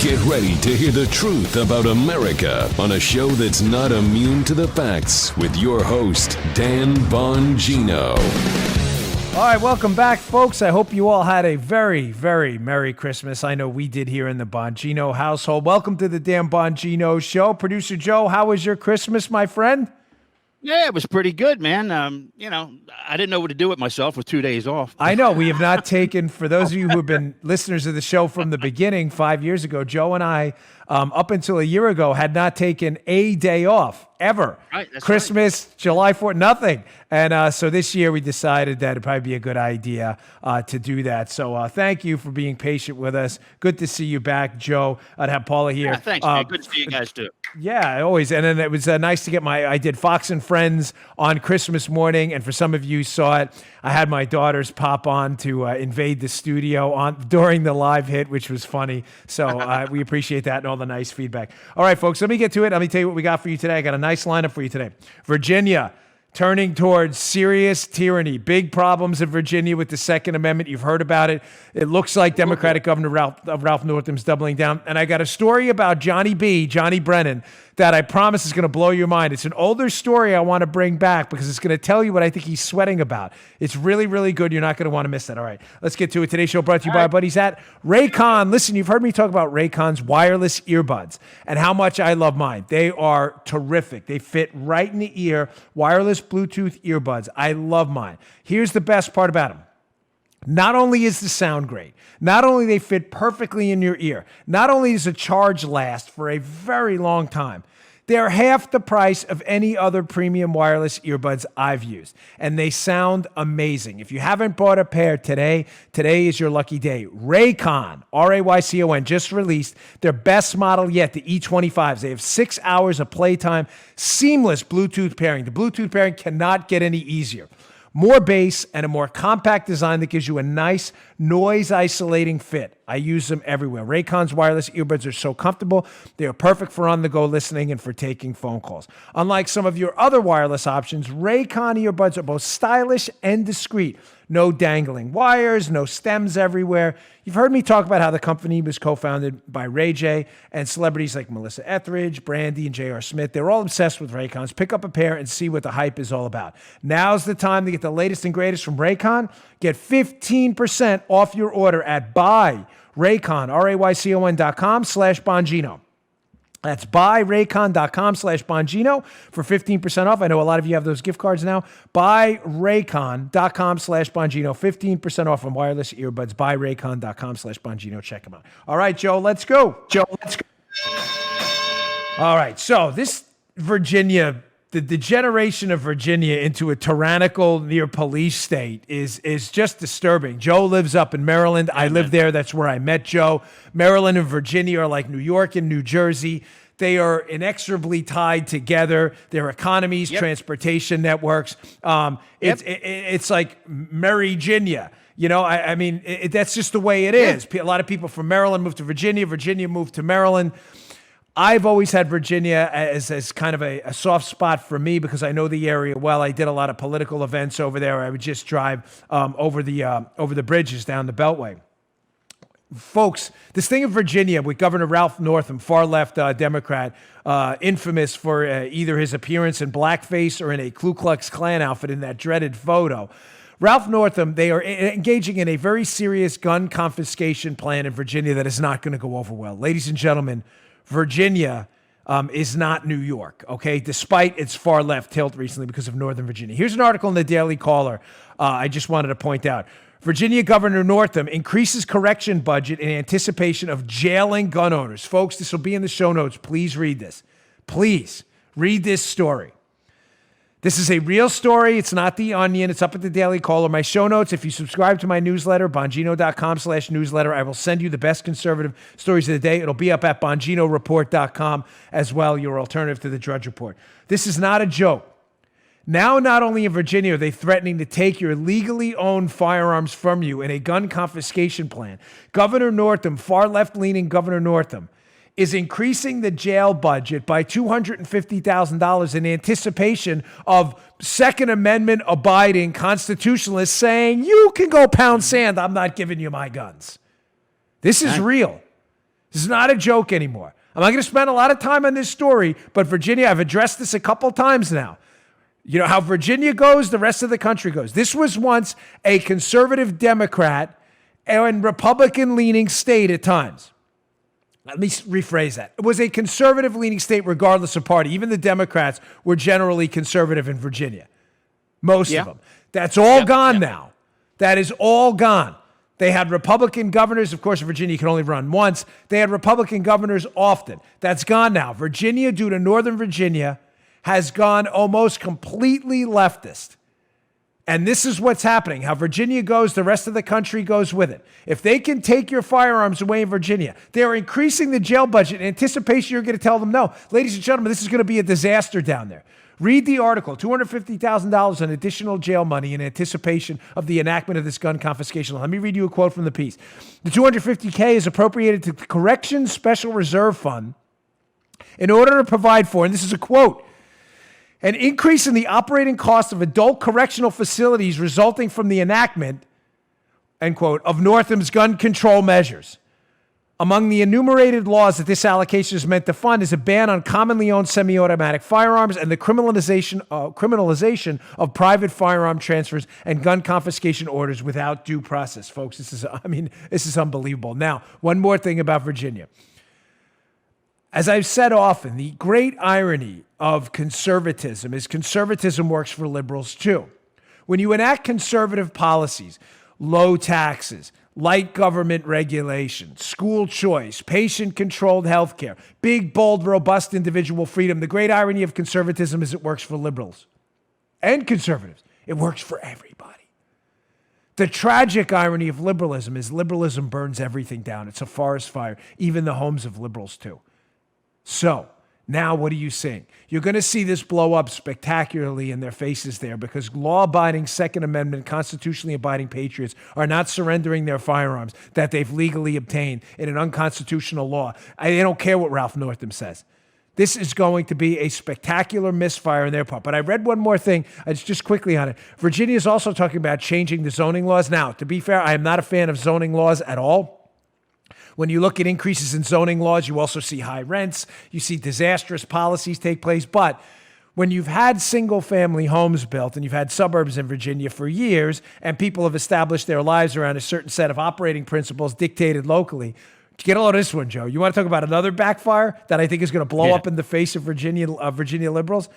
Get ready to hear the truth about America on a show that's not immune to the facts with your host, Dan Bongino. All right, welcome back, folks. I hope you all had a very, very Merry Christmas. I know we did here in the Bongino household. Welcome to the Dan Bongino Show. Producer Joe, how was your Christmas, my friend? Yeah, it was pretty good, man. I didn't know what to do with myself with 2 days off. I know. We have not taken, for those of you who have been listeners of the show from the beginning, 5 years ago, Joe and I, up until a year ago, had not taken a day off, ever. Right, that's Christmas, right. July 4th, nothing. And so this year we decided that it'd probably be a good idea to do that. So thank you for being patient with us. Good to see you back, Joe. I'd have Paula here. Yeah, thanks, man. Good to see you guys, too. Yeah, always. And then it was nice to get I did Fox and Friends on Christmas morning. And for some of you saw it, I had my daughters pop on to invade the studio during the live hit, which was funny. So we appreciate that and all the nice feedback. All right, folks, let me get to it. Let me tell you what we got for you today. I got a nice lineup for you today. Virginia, turning towards serious tyranny. Big problems in Virginia with the Second Amendment. You've heard about it. It looks like Democratic Governor Ralph Northam's doubling down. And I got a story about Johnny Brennan, that I promise is going to blow your mind. It's an older story I want to bring back because it's going to tell you what I think he's sweating about. It's really, really good. You're not going to want to miss that. All right, let's get to it. Today's show brought to you by our buddies at Raycon. Listen, you've heard me talk about Raycon's wireless earbuds and how much I love mine. They are terrific. They fit right in the ear. Wireless Bluetooth earbuds. I love mine. Here's the best part about them. Not only is the sound great, not only they fit perfectly in your ear, not only does the charge last for a very long time, they're half the price of any other premium wireless earbuds I've used, and they sound amazing. If you haven't bought a pair today is your lucky day. Raycon, R-A-Y-C-O-N, just released their best model yet, the E25s. They have 6 hours of playtime, seamless Bluetooth pairing. The Bluetooth pairing cannot get any easier. More bass and a more compact design that gives you a nice noise-isolating fit. I use them everywhere. Raycon's wireless earbuds are so comfortable. They are perfect for on-the-go listening and for taking phone calls. Unlike some of your other wireless options, Raycon earbuds are both stylish and discreet. No dangling wires, no stems everywhere. You've heard me talk about how the company was co-founded by Ray J and celebrities like Melissa Etheridge, Brandy, and J.R. Smith. They're all obsessed with Raycons. Pick up a pair and see what the hype is all about. Now's the time to get the latest and greatest from Raycon. Get 15% off your order at buyraycon, RAYCON.com/Bongino. That's buyraycon.com/Bongino for 15% off. I know a lot of you have those gift cards now. Buyraycon.com/Bongino, 15% off on wireless earbuds. Buyraycon.com/Bongino. Check them out. All right, Joe, let's go. All right, so this Virginia, the degeneration of Virginia into a tyrannical near police state is just disturbing. Joe lives up in Maryland. I live there. That's where I met Joe. Maryland and Virginia are like New York and New Jersey. They are inexorably tied together. Their economies, transportation networks. It's like Mary-Ginia. You know, I mean, that's just the way it is. A lot of people from Maryland moved to Virginia. Virginia moved to Maryland. I've always had Virginia as kind of a soft spot for me because I know the area well. I did a lot of political events over there. I would just drive over the bridges down the Beltway. Folks, this thing in Virginia with Governor Ralph Northam, far-left Democrat, infamous for either his appearance in blackface or in a Ku Klux Klan outfit in that dreaded photo. Ralph Northam, they are engaging in a very serious gun confiscation plan in Virginia that is not going to go over well. Ladies and gentlemen, Virginia is not New York, okay, despite its far-left tilt recently because of Northern Virginia. Here's an article in the Daily Caller I just wanted to point out. Virginia Governor Northam increases correction budget in anticipation of jailing gun owners. Folks, this will be in the show notes. Please read this. Please read this story. This is a real story. It's not The Onion. It's up at the Daily Caller. My show notes, if you subscribe to my newsletter, Bongino.com/newsletter, I will send you the best conservative stories of the day. It'll be up at BonginoReport.com as well, your alternative to the Drudge Report. This is not a joke. Now, not only in Virginia are they threatening to take your legally owned firearms from you in a gun confiscation plan, Governor Northam, far left-leaning Governor Northam, is increasing the jail budget by $250,000 in anticipation of Second Amendment abiding constitutionalists saying, you can go pound sand, I'm not giving you my guns. This is real. This is not a joke anymore. I'm not going to spend a lot of time on this story, but Virginia, I've addressed this a couple times now. You know how Virginia goes, the rest of the country goes. This was once a conservative Democrat and Republican-leaning state at times. Let me rephrase that. It was a conservative-leaning state regardless of party. Even the Democrats were generally conservative in Virginia. Most of them. That's all gone now. That is all gone. They had Republican governors. Of course, Virginia you can only run once. They had Republican governors often. That's gone now. Virginia, due to Northern Virginia, has gone almost completely leftist. And this is what's happening. How Virginia goes, the rest of the country goes with it. If they can take your firearms away in Virginia, they're increasing the jail budget in anticipation you're going to tell them no. Ladies and gentlemen, this is going to be a disaster down there. Read the article, $250,000 in additional jail money in anticipation of the enactment of this gun confiscation law. Let me read you a quote from the piece. The $250K is appropriated to the Corrections Special Reserve Fund in order to provide for, and this is a quote, an increase in the operating cost of adult correctional facilities resulting from the enactment, end quote, of Northam's gun control measures. Among the enumerated laws that this allocation is meant to fund is a ban on commonly owned semi-automatic firearms and the criminalization of private firearm transfers and gun confiscation orders without due process. Folks, this is unbelievable. Now, one more thing about Virginia. As I've said often, the great irony of conservatism is conservatism works for liberals too. When you enact conservative policies, low taxes, light government regulation, school choice, patient-controlled healthcare, big, bold, robust individual freedom, the great irony of conservatism is it works for liberals and conservatives. It works for everybody. The tragic irony of liberalism is liberalism burns everything down. It's a forest fire, even the homes of liberals too. So, now what are you seeing? You're going to see this blow up spectacularly in their faces there because law-abiding Second Amendment, constitutionally abiding patriots are not surrendering their firearms that they've legally obtained in an unconstitutional law. They don't care what Ralph Northam says. This is going to be a spectacular misfire on their part. But I read one more thing, just quickly on it. Virginia is also talking about changing the zoning laws. Now, to be fair, I am not a fan of zoning laws at all. When you look at increases in zoning laws, you also see high rents. You see disastrous policies take place. But when you've had single-family homes built and you've had suburbs in Virginia for years and people have established their lives around a certain set of operating principles dictated locally, get a load of this one, Joe. You want to talk about another backfire that I think is going to blow up in the face of Virginia liberals?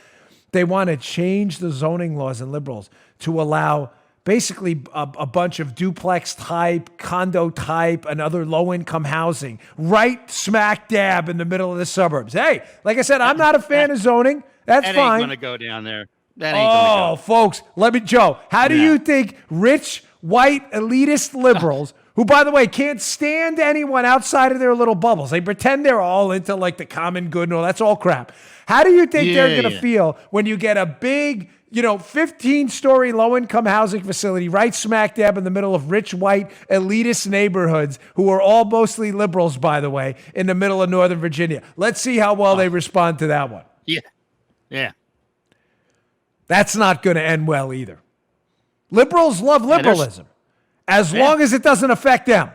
They want to change the zoning laws in liberals to allow basically a bunch of duplex type, condo type, and other low-income housing right smack dab in the middle of the suburbs. Hey, like I said, I'm not a fan of zoning. That's fine. That ain't going to go down there. That ain't going to go. Folks, Joe, how do you think rich, white, elitist liberals, who, by the way, can't stand anyone outside of their little bubbles, they pretend they're all into like the common good and all, that's all crap. How do you think they're going to feel when you get a big 15-story low-income housing facility right smack dab in the middle of rich, white, elitist neighborhoods who are all mostly liberals, by the way, in the middle of Northern Virginia? Let's see how well they respond to that one. Yeah. That's not going to end well either. Liberals love liberalism as long as it doesn't affect them.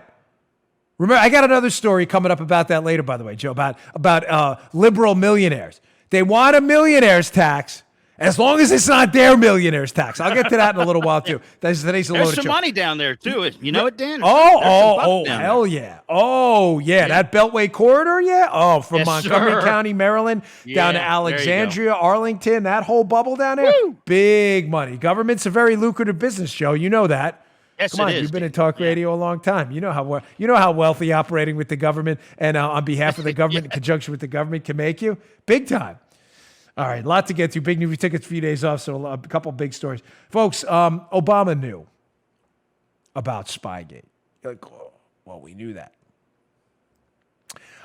Remember, I got another story coming up about that later, by the way, Joe, about liberal millionaires. They want a millionaire's tax as long as it's not their millionaire's tax. I'll get to that in a little while, too. Today's a There's some money down there, too. You know it, Dan? Hell yeah. Oh, yeah. That Beltway corridor, yeah? Oh, from Montgomery County, Maryland, down to Alexandria, Arlington, that whole bubble down there. Woo! Big money. Government's a very lucrative business, Joe. You know that. Yes, Come on, it is, you've been in talk radio a long time. You know how wealthy operating with the government and on behalf of the government in conjunction with the government can make you. Big time. All right, a lot to get to. Big news. We took a few days off, so a couple big stories. Folks, Obama knew about Spygate. You're like, oh, well, we knew that.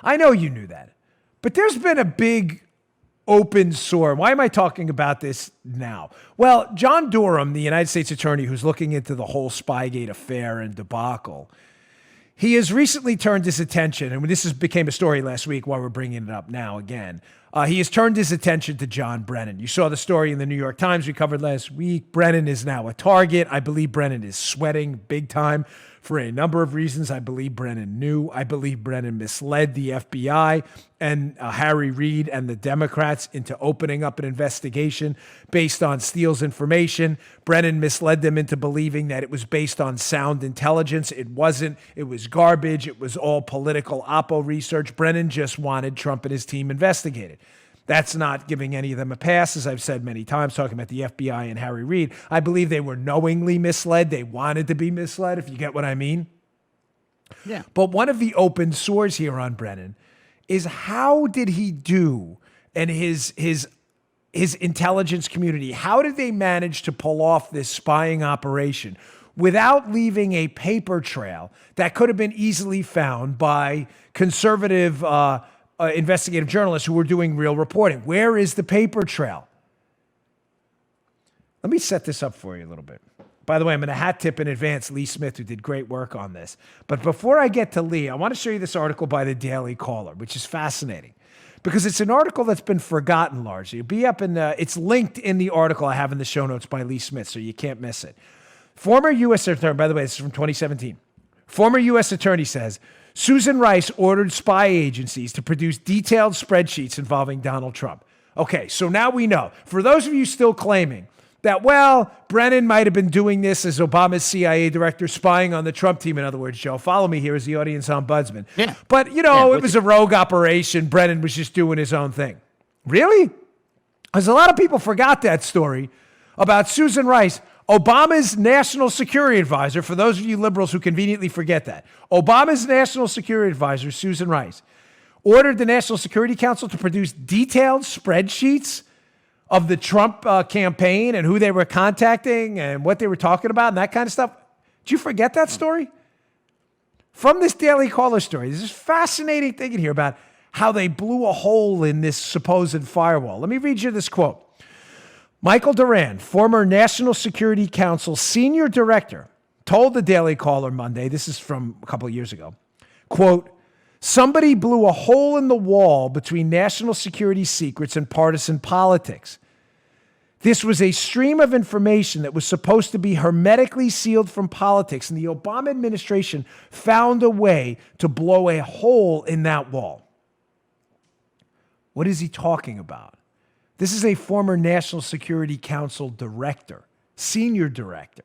I know you knew that. But there's been a big open sore. Why am I talking about this now? Well, John Durham, the United States attorney who's looking into the whole Spygate affair and debacle, he has recently turned his attention, and this became a story last week while we're bringing it up now again. He has turned his attention to John Brennan. You saw the story in the New York Times we covered last week. Brennan is now a target. I believe Brennan is sweating big time For a number of reasons, I believe Brennan knew. I believe Brennan misled the FBI and Harry Reid and the Democrats into opening up an investigation based on Steele's information. Brennan misled them into believing that it was based on sound intelligence. It wasn't. It was garbage. It was all political oppo research. Brennan just wanted Trump and his team investigated. That's not giving any of them a pass, as I've said many times, talking about the FBI and Harry Reid. I believe they were knowingly misled. They wanted to be misled, if you get what I mean. Yeah. But one of the open sores here on Brennan is how did he do and his intelligence community, how did they manage to pull off this spying operation without leaving a paper trail that could have been easily found by conservative investigative journalists who were doing real reporting? Where is the paper trail? Let me set this up for you a little bit. By the way, I'm going to hat tip in advance Lee Smith, who did great work on this. But before I get to Lee, I want to show you this article by the Daily Caller, which is fascinating because it's an article that's been forgotten largely. It'll be up in it's linked in the article I have in the show notes by Lee Smith, so you can't miss it. Former U.S. Attorney, by the way, this is from 2017. Former U.S. Attorney says, Susan Rice ordered spy agencies to produce detailed spreadsheets involving Donald Trump. Okay, so now we know. For those of you still claiming that, well, Brennan might have been doing this as Obama's CIA director, spying on the Trump team, in other words, Joe, follow me here as the audience ombudsman. Yeah. But, it was a rogue operation. Brennan was just doing his own thing. Really? Because a lot of people forgot that story about Susan Rice, Obama's national security advisor. For those of you liberals who conveniently forget that, Obama's national security advisor, Susan Rice, ordered the National Security Council to produce detailed spreadsheets of the Trump campaign and who they were contacting and what they were talking about and that kind of stuff. Did you forget that story? From this Daily Caller story, there's this fascinating thing in here about how they blew a hole in this supposed firewall. Let me read you this quote. Michael Doran, former National Security Council senior director, told the Daily Caller Monday, this is from a couple of years ago, quote, somebody blew a hole in the wall between national security secrets and partisan politics. This was a stream of information that was supposed to be hermetically sealed from politics, and the Obama administration found a way to blow a hole in that wall. What is he talking about? This is a former National Security Council director, senior director,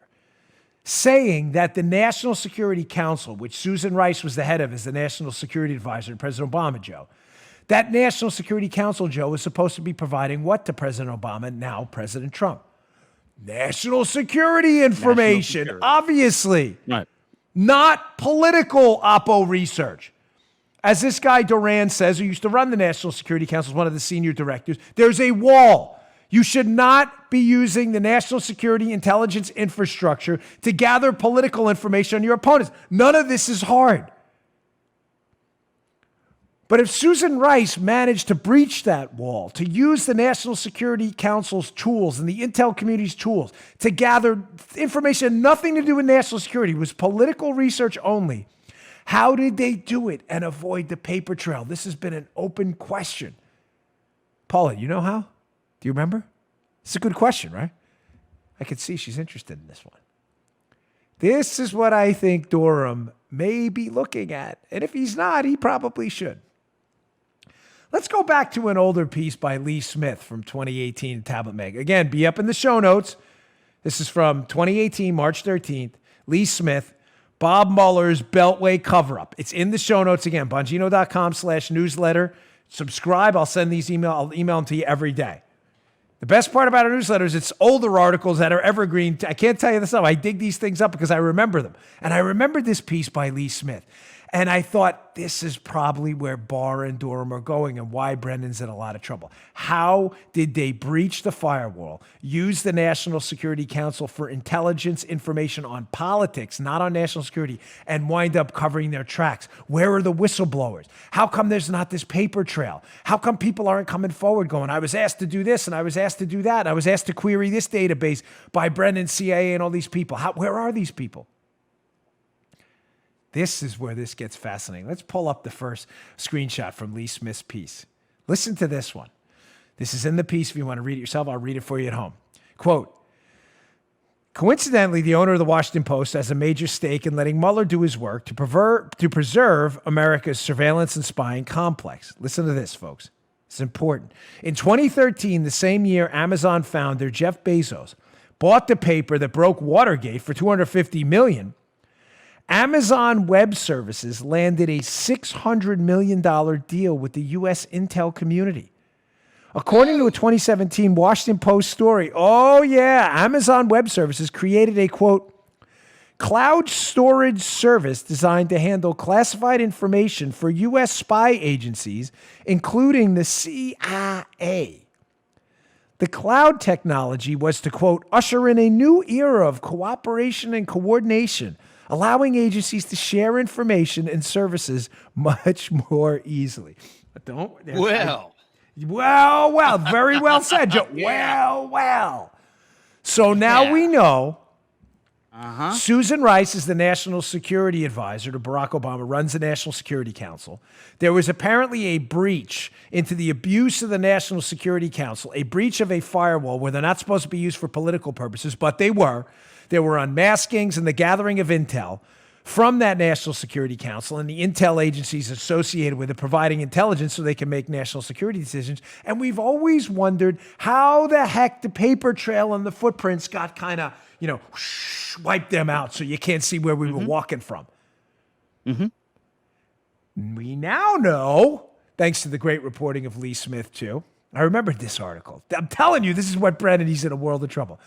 saying that the National Security Council, which Susan Rice was the head of as the National Security Advisor to President Obama, Joe, that National Security Council, Joe, was supposed to be providing what to President Obama, now President Trump? National security information, obviously. Right. Not political oppo research. As this guy Doran says, who used to run the National Security Council, is one of the senior directors, there's a wall. You should not be using the national security intelligence infrastructure to gather political information on your opponents. None of this is hard. But if Susan Rice managed to breach that wall, to use the National Security Council's tools and the intel community's tools to gather information, nothing to do with national security, it was political research only, how did they do it and avoid the paper trail? This has been an open question. Paula, you know how? Do you remember? It's a good question, right? I can see she's interested in this one. This is what I think Durham may be looking at. And if he's not, he probably should. Let's go back to an older piece by Lee Smith from 2018 Tablet Mag. Again, be up in the show notes. This is from 2018, March 13th. Lee Smith, Bob Mueller's Beltway cover-up. It's in the show notes again, bongino.com/newsletter. Subscribe. I'll send these I'll email them to you every day. The best part about our newsletter is it's older articles that are evergreen. I can't tell you this stuff. I dig these things up because I remember them. And I remembered this piece by Lee Smith. And I thought, this is probably where Barr and Durham are going and why Brennan's in a lot of trouble. How did they breach the firewall, use the National Security Council for intelligence information on politics, not on national security, and wind up covering their tracks? Where are the whistleblowers? How come there's not this paper trail? How come people aren't coming forward going, I was asked to do this and I was asked to do that. And I was asked to query this database by Brennan, CIA, and all these people. Where are these people? This is where this gets fascinating. Let's pull up the first screenshot from Lee Smith's piece. Listen to this one. This is in the piece. If you want to read it yourself, I'll read it for you at home. Quote, Coincidentally, the owner of the Washington Post has a major stake in letting Mueller do his work to preserve America's surveillance and spying complex. Listen to this, folks. It's important. In 2013, the same year, Amazon founder Jeff Bezos bought the paper that broke Watergate for $250 million. Amazon Web Services landed a $600 million deal with the U.S. intel community. According to a 2017 Washington Post story, Amazon Web Services created a, quote, cloud storage service designed to handle classified information for U.S. spy agencies, including the CIA. The cloud technology was to, quote, usher in a new era of cooperation and coordination, allowing agencies to share information and services much more easily. Well, very well said, Joe. Well. So now we know Susan Rice is the National Security Advisor to Barack Obama, runs the National Security Council. There was apparently a breach into the abuse of the National Security Council, a breach of a firewall where they're not supposed to be used for political purposes, but they were. There were unmaskings and the gathering of intel from that National Security Council and the intel agencies associated with it, providing intelligence so they can make national security decisions. And we've always wondered how the heck the paper trail and the footprints got kind of, wiped them out so you can't see where we were walking from. We now know, thanks to the great reporting of Lee Smith, too. I remembered this article. I'm telling you, this is what Brennan, he's in a world of trouble.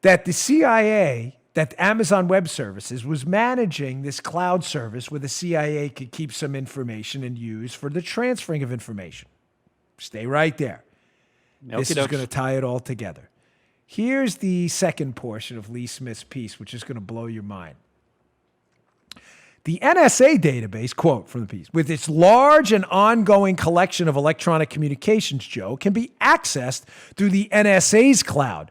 That the CIA, that Amazon Web Services was managing this cloud service where the CIA could keep some information and use for the transferring of information. Stay right there. This is going to tie it all together. Here's the second portion of Lee Smith's piece, which is going to blow your mind. The NSA database, quote from the piece, with its large and ongoing collection of electronic communications, Joe, can be accessed through the NSA's cloud.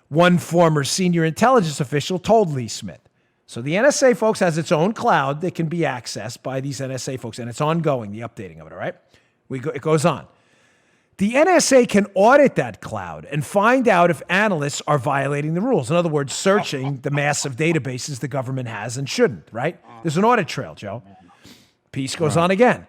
One former senior intelligence official told Lee Smith. So the NSA, folks, has its own cloud that can be accessed by these NSA folks, and it's ongoing, the updating of it, all right? It goes on. The NSA can audit that cloud and find out if analysts are violating the rules. In other words, searching the massive databases the government has and shouldn't, right? There's an audit trail, Joe. Piece goes on again.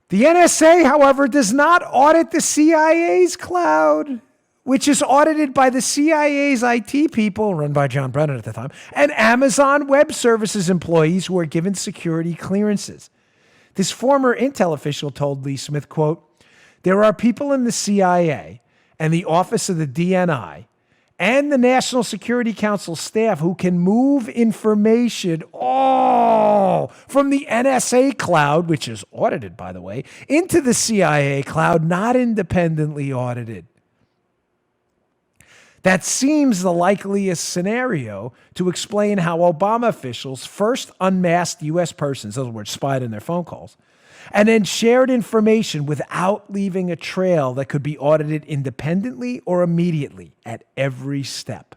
The NSA, however, does not audit the CIA's cloud, which is audited by the CIA's IT people, run by John Brennan at the time, and Amazon Web Services employees who are given security clearances. This former intel official told Lee Smith, quote, there are people in the CIA and the Office of the DNI and the National Security Council staff who can move information from the NSA cloud, which is audited, by the way, into the CIA cloud, not independently audited. That seems the likeliest scenario to explain how Obama officials first unmasked U.S. persons, in other words, spied in their phone calls, and then shared information without leaving a trail that could be audited independently or immediately at every step.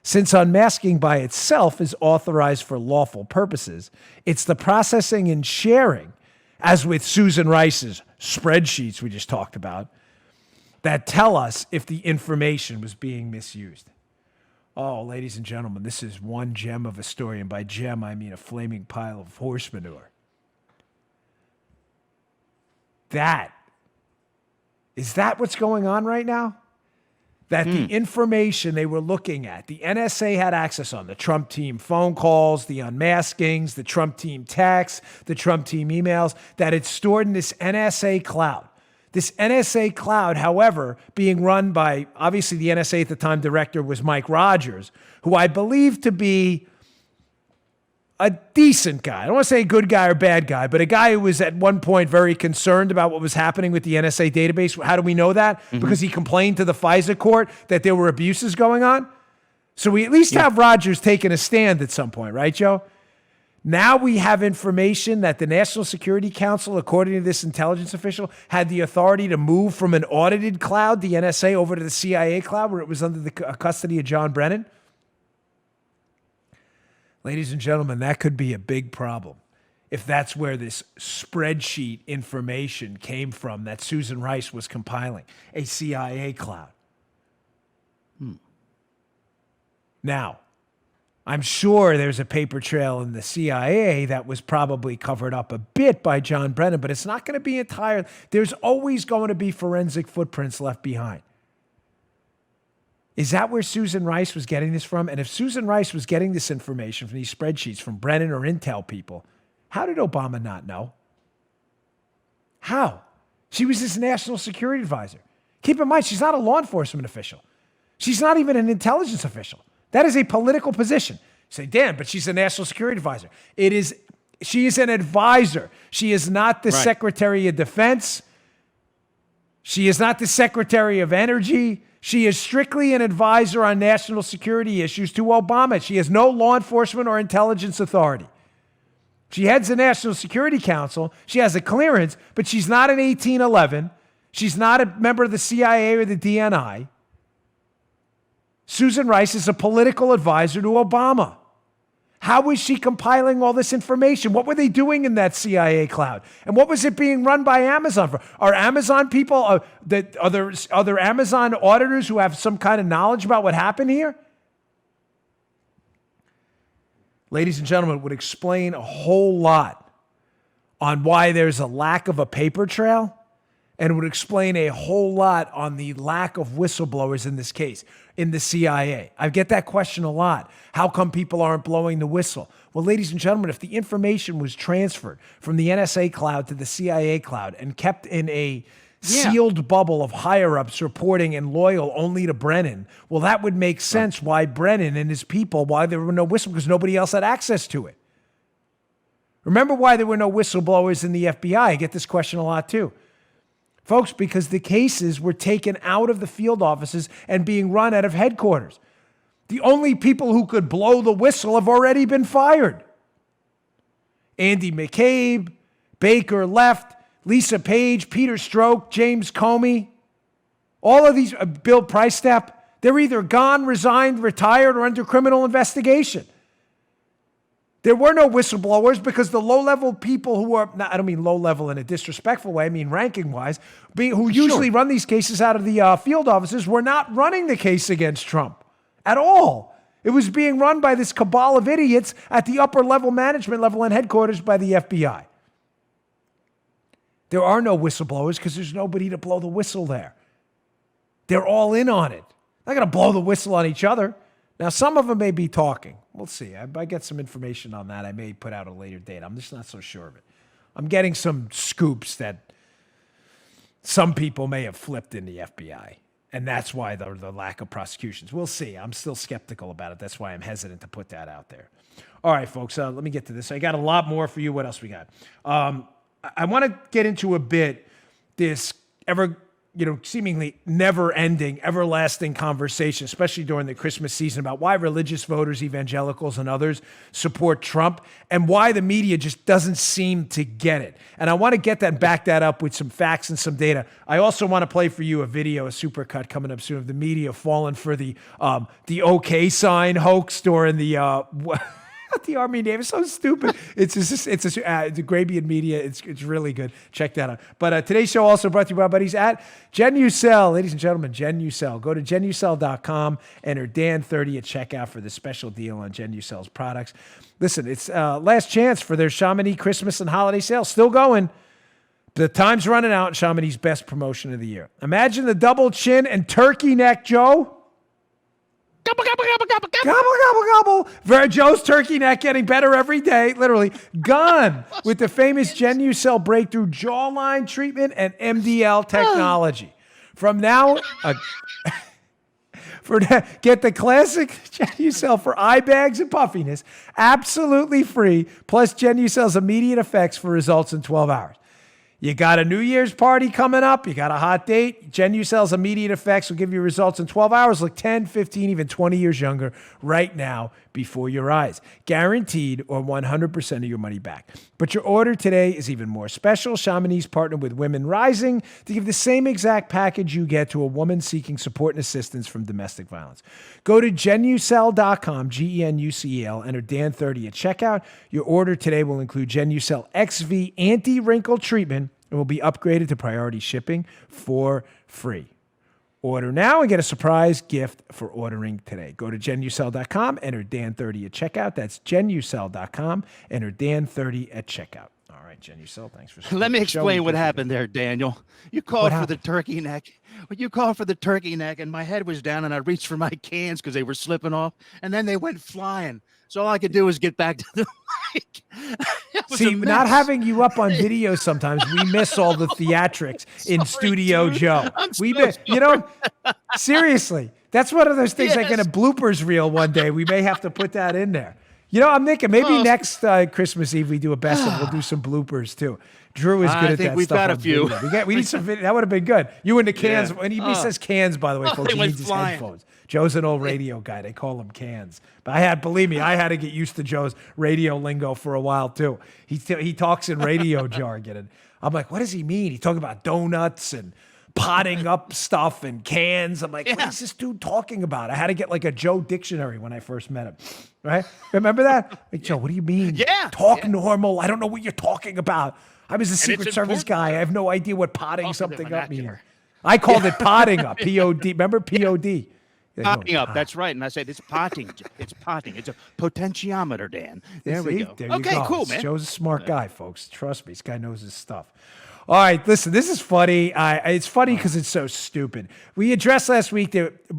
Since unmasking by itself is authorized for lawful purposes, it's the processing and sharing, as with Susan Rice's spreadsheets we just talked about, that tell us if the information was being misused. Oh, ladies and gentlemen, this is one gem of a story, and by gem, I mean a flaming pile of horse manure. Is that what's going on right now? That the information they were looking at, the NSA had access on, the Trump team phone calls, the unmaskings, the Trump team texts, the Trump team emails, that it's stored in this NSA cloud. This NSA cloud, however, being run by, obviously the NSA at the time director was Mike Rogers, who I believe to be a decent guy. I don't want to say a good guy or bad guy, but a guy who was at one point very concerned about what was happening with the NSA database. How do we know that? Because he complained to the FISA court that there were abuses going on. So we at least have Rogers taking a stand at some point, right, Joe? Now we have information that the National Security Council, according to this intelligence official, had the authority to move from an audited cloud, the NSA, over to the CIA cloud where it was under the custody of John Brennan. Ladies and gentlemen, that could be a big problem if that's where this spreadsheet information came from that Susan Rice was compiling, a CIA cloud. Now, I'm sure there's a paper trail in the CIA that was probably covered up a bit by John Brennan, but it's not going to be entire. There's always going to be forensic footprints left behind. Is that where Susan Rice was getting this from? And if Susan Rice was getting this information from these spreadsheets from Brennan or Intel people, how did Obama not know? How? She was his national security advisor. Keep in mind, she's not a law enforcement official. She's not even an intelligence official. That is a political position. You say, Dan, but she's a national security advisor. She is an advisor. She is not the Secretary of Defense. She is not the Secretary of Energy. She is strictly an advisor on national security issues to Obama. She has no law enforcement or intelligence authority. She heads the National Security Council. She has a clearance, but she's not an 1811. She's not a member of the CIA or the DNI. Susan Rice is a political advisor to Obama. How is she compiling all this information? What were they doing in that CIA cloud? And what was it being run by Amazon for? Are Amazon people, are there Amazon auditors who have some kind of knowledge about what happened here? Ladies and gentlemen, it would explain a whole lot on why there's a lack of a paper trail, and it would explain a whole lot on the lack of whistleblowers in this case, in the CIA. I get that question a lot. How come people aren't blowing the whistle? Well, ladies and gentlemen, if the information was transferred from the NSA cloud to the CIA cloud and kept in a sealed bubble of higher-ups reporting and loyal only to Brennan, well, that would make sense why Brennan and his people, why there were no whistleblowers, because nobody else had access to it. Remember why there were no whistleblowers in the FBI? I get this question a lot too. Folks, because the cases were taken out of the field offices and being run out of headquarters. The only people who could blow the whistle have already been fired. Andy McCabe, Baker left, Lisa Page, Peter Stroke, James Comey, all of these, Bill Priestap, they're either gone, resigned, retired, or under criminal investigation. There were no whistleblowers because the low-level people who are, I don't mean low-level in a disrespectful way, I mean ranking-wise, who usually run these cases out of the field offices were not running the case against Trump at all. It was being run by this cabal of idiots at the upper-level management level and headquarters by the FBI. There are no whistleblowers because there's nobody to blow the whistle there. They're all in on it. They're not going to blow the whistle on each other. Now, some of them may be talking. We'll see. I get some information on that. I may put out a later date. I'm just not so sure of it. I'm getting some scoops that some people may have flipped in the FBI, and that's why the lack of prosecutions. We'll see. I'm still skeptical about it. That's why I'm hesitant to put that out there. All right, folks, let me get to this. I got a lot more for you. What else we got? I want to get into a bit this seemingly never-ending, everlasting conversation, especially during the Christmas season, about why religious voters, evangelicals, and others support Trump and why the media just doesn't seem to get it. And I want to get that and back that up with some facts and some data. I also want to play for you a video, a supercut coming up soon of the media falling for the OK sign hoax during the the Army Navy. It's so stupid. It's the Grabian media. It's really good. Check that out. But today's show also brought to you by our buddies at GenuCell. Ladies and gentlemen, GenuCell. Go to GenuCell.com, enter Dan30 at checkout for the special deal on GenuCell's products. Listen, it's last chance for their Chamonix Christmas and holiday sale. Still going. The time's running out. Chamonix's best promotion of the year. Imagine the double chin and turkey neck, Joe. Gobble, gobble, gobble, gobble, gobble. Gobble, gobble, gobble. Joe's turkey neck getting better every day, literally. Gone with the famous GenuCell breakthrough jawline treatment and MDL technology. From now, get the classic GenuCell for eye bags and puffiness, absolutely free, plus GenuCell's immediate effects for results in 12 hours. You got a New Year's party coming up. You got a hot date. GenuCell's immediate effects will give you results in 12 hours. Look 10, 15, even 20 years younger right now before your eyes. Guaranteed or 100% of your money back. But your order today is even more special. Chamonix partnered with Women Rising to give the same exact package you get to a woman seeking support and assistance from domestic violence. Go to GenuCell.com, GenuCell, enter Dan30 at checkout. Your order today will include GenuCell XV anti-wrinkle treatment and will be upgraded to priority shipping for free. Order now and get a surprise gift for ordering today. Go to genucel.com, enter Dan30 at checkout. That's genucel.com, enter Dan30 at checkout. All right, Genucel, thanks for Let me explain what happened there, Daniel. You called for the turkey neck. You called for the turkey neck, and my head was down, and I reached for my cans because they were slipping off, and then they went flying. So all I could do was get back to the mic. See, not having you up on video sometimes, we miss all the theatrics in Studio dude. Joe. Seriously, that's one of those things like in a bloopers reel one day. We may have to put that in there. I'm thinking maybe next Christmas Eve we do a best of. We'll do some bloopers too. Drew is good at that. I think we've got a few. We need some video. That would have been good. You and the cans. When he says cans, by the way, folks, he means his headphones. Joe's an old radio guy. They call him cans. But believe me, I had to get used to Joe's radio lingo for a while too. He talks in radio jargon, and I'm like, what does he mean? He's talking about donuts and potting up stuff and cans. I'm like, what is this dude talking about? I had to get like a Joe dictionary when I first met him. Right? Remember that? Like, Joe, what do you mean? Talk normal. I don't know what you're talking about. I was a Secret Service guy. I have no idea what potting something up means. I called it potting up. P-O-D. Remember P-O-D? Potting up. That's right. And I said, it's potting. It's potting. It's a potentiometer, Dan. There we go. Okay, cool, man. Joe's a smart guy, folks. Trust me. This guy knows his stuff. All right, listen, this is funny. It's funny because it's so stupid. We addressed last week,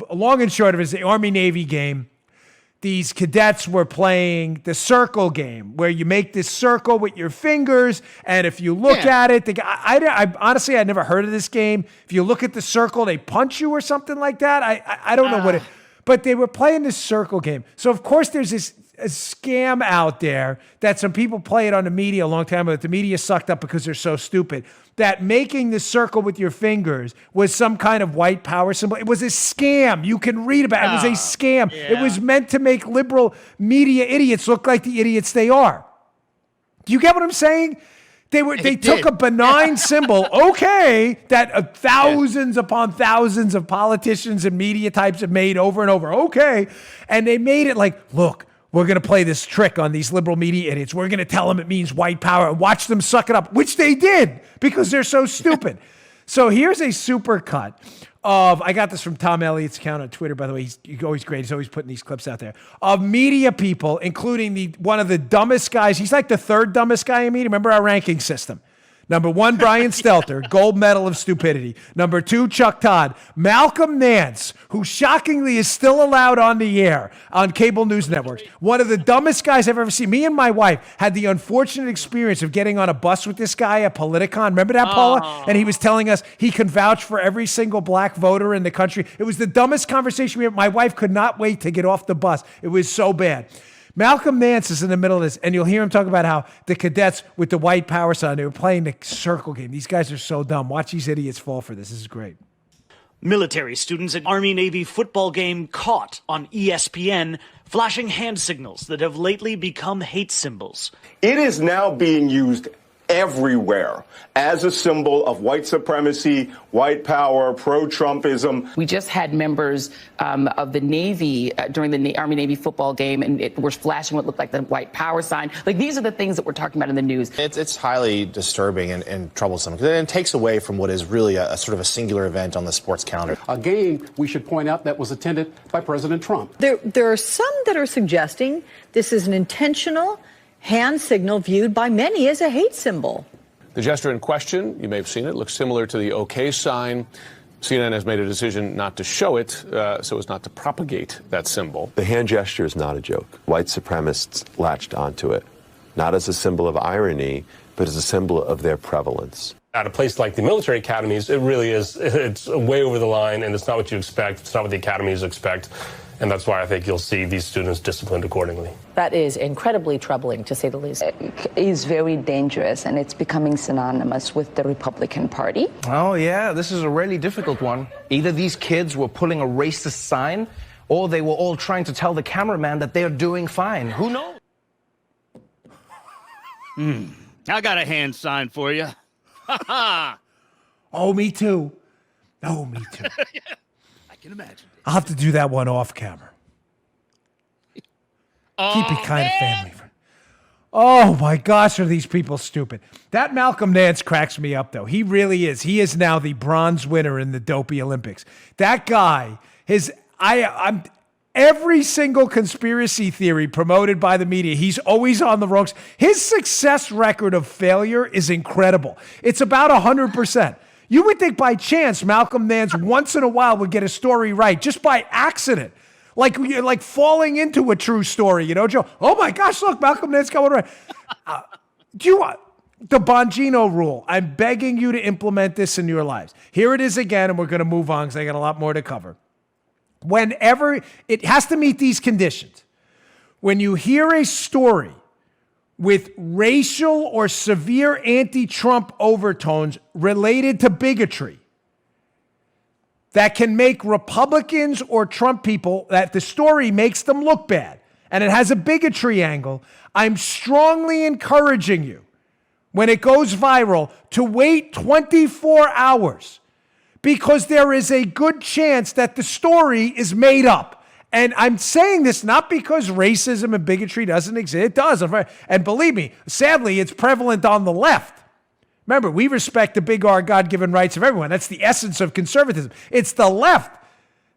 long and short of it, is the Army-Navy game. These cadets were playing the circle game where you make this circle with your fingers, and if you look at it, I honestly, I'd never heard of this game. If you look at the circle, they punch you or something like that. I don't know what it, but they were playing this circle game. So of course there's this a scam out there that some people play it on the media a long time ago. The media sucked up because they're so stupid. That making the circle with your fingers was some kind of white power symbol. It was a scam. You can read about it. It was a scam. Yeah. It was meant to make liberal media idiots look like the idiots they are. Do you get what I'm saying? They took a benign symbol, that thousands upon thousands of politicians and media types have made over and over, and they made it like, look, we're going to play this trick on these liberal media idiots. We're going to tell them it means white power and watch them suck it up, which they did because they're so stupid. So here's a super cut of, I got this from Tom Elliott's account on Twitter, by the way. He's always great. He's always putting these clips out there of media people, including one of the dumbest guys. He's like the third dumbest guy in media. Remember our ranking system. Number 1, Brian Stelter, gold medal of stupidity. Number 2, Chuck Todd. Malcolm Nance, who shockingly is still allowed on the air on cable news networks. One of the dumbest guys I've ever seen. Me and my wife had the unfortunate experience of getting on a bus with this guy at Politicon. Remember that, Paula? And he was telling us he can vouch for every single black voter in the country. It was the dumbest conversation we had. My wife could not wait to get off the bus. It was so bad. Malcolm Nance is in the middle of this, and you'll hear him talk about how the cadets with the white power sign, they were playing the circle game. These guys are so dumb. Watch these idiots fall for this. This is great. Military students at Army-Navy football game caught on ESPN flashing hand signals that have lately become hate symbols. It is now being used everywhere as a symbol of white supremacy, white power, pro-Trumpism. We just had members of the Navy during the Army-Navy football game, and it was flashing what looked like the white power sign. Like, these are the things that we're talking about in the news. It's highly disturbing and troublesome because it takes away from what is really a sort of a singular event on the sports calendar. A game, we should point out, that was attended by President Trump. There are some that are suggesting this is an intentional hand signal viewed by many as a hate symbol. The gesture in question, you may have seen it, looks similar to the OK sign. CNN has made a decision not to show it so as not to propagate that symbol. The hand gesture is not a joke. White supremacists latched onto it, not as a symbol of irony, but as a symbol of their prevalence. At a place like the military academies, it really is, it's way over the line, and it's not what you expect. It's not what the academies expect. And that's why I think you'll see these students disciplined accordingly. That is incredibly troubling, to say the least. It is very dangerous, and it's becoming synonymous with the Republican Party. Oh, yeah, this is a really difficult one. Either these kids were pulling a racist sign, or they were all trying to tell the cameraman that they're doing fine. Who knows? I got a hand sign for you. Oh, me too. Oh, me too. Yeah, I can imagine. I'll have to do that one off camera. Keep it kind of family friendly. Oh my gosh, are these people stupid? That Malcolm Nance cracks me up, though. He really is. He is now the bronze winner in the dopey Olympics. That guy, I'm every single conspiracy theory promoted by the media, he's always on the wrong. His success record of failure is incredible. It's about 100%. You would think by chance Malcolm Nance once in a while would get a story right, just by accident. Like falling into a true story, Joe. Oh my gosh, look, Malcolm Nance got one right. Do you want the Bongino rule? I'm begging you to implement this in your lives. Here it is again, and we're going to move on because I got a lot more to cover. Whenever it has to meet these conditions, when you hear a story with racial or severe anti-Trump overtones related to bigotry, that can make Republicans or Trump people, that the story makes them look bad, and it has a bigotry angle, I'm strongly encouraging you, when it goes viral, to wait 24 hours, because there is a good chance that the story is made up. And I'm saying this not because racism and bigotry doesn't exist. It does. And believe me, sadly, it's prevalent on the left. Remember, we respect the big R God-given rights of everyone. That's the essence of conservatism. It's the left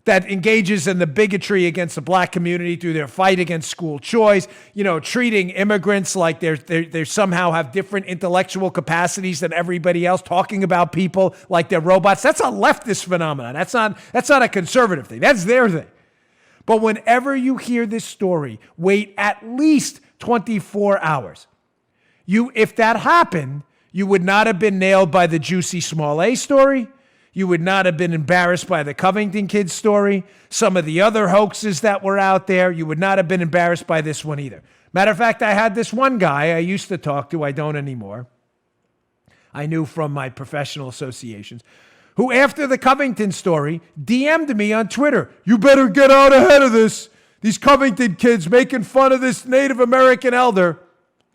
that engages in the bigotry against the black community through their fight against school choice, treating immigrants like they somehow have different intellectual capacities than everybody else, talking about people like they're robots. That's a leftist phenomenon. That's not a conservative thing. That's their thing. But whenever you hear this story, wait at least 24 hours. If that happened, you would not have been nailed by the Juicy Smollett story. You would not have been embarrassed by the Covington kids story. Some of the other hoaxes that were out there, you would not have been embarrassed by this one either. Matter of fact, I had this one guy I used to talk to, I don't anymore. I knew from my professional associations, who after the Covington story DM'd me on Twitter. You better get out ahead of this. These Covington kids making fun of this Native American elder.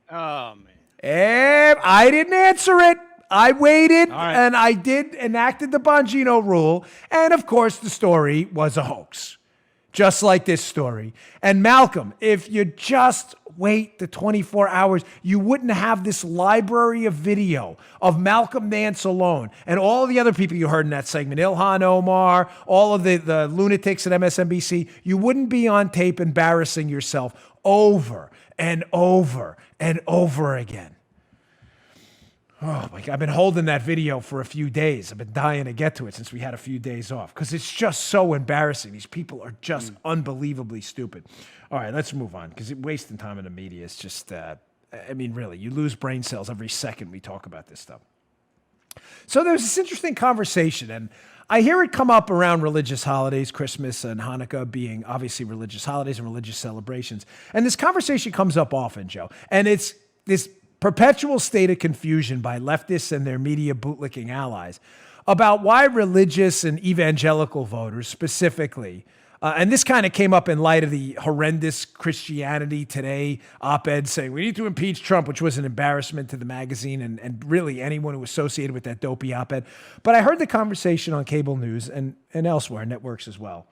Oh, man. And I didn't answer it. I waited, and I enacted the Bongino rule. And, of course, the story was a hoax, just like this story. And, Malcolm, if you just wait the 24 hours, you wouldn't have this library of video of Malcolm Nance alone and all the other people you heard in that segment, Ilhan Omar, all of the lunatics at MSNBC. You wouldn't be on tape embarrassing yourself over and over and over again. Oh my God, I've been holding that video for a few days. I've been dying to get to it since we had a few days off because it's just so embarrassing. These people are just unbelievably stupid. All right, let's move on because wasting time in the media is just, really, you lose brain cells every second we talk about this stuff. So there's this interesting conversation, and I hear it come up around religious holidays, Christmas and Hanukkah being obviously religious holidays and religious celebrations. And this conversation comes up often, Joe, and it's this perpetual state of confusion by leftists and their media bootlicking allies about why religious and evangelical voters specifically, and this kind of came up in light of the horrendous Christianity Today op-ed saying we need to impeach Trump, which was an embarrassment to the magazine and really anyone who was associated with that dopey op-ed. But I heard the conversation on cable news and elsewhere, networks as well.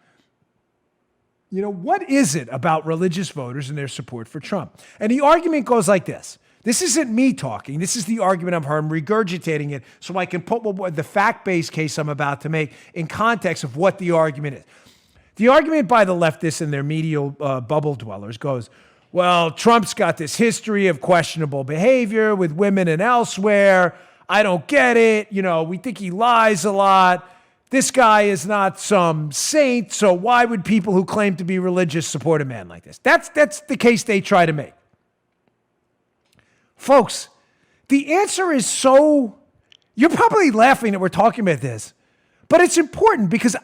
What is it about religious voters and their support for Trump? And the argument goes like this. This isn't me talking. This is the argument I've heard. I'm regurgitating it so I can put the fact-based case I'm about to make in context of what the argument is. The argument by the leftists and their medial bubble dwellers goes, well, Trump's got this history of questionable behavior with women and elsewhere. I don't get it. We think he lies a lot. This guy is not some saint, so why would people who claim to be religious support a man like this? That's the case they try to make. Folks, the answer is you're probably laughing that we're talking about this, but it's important because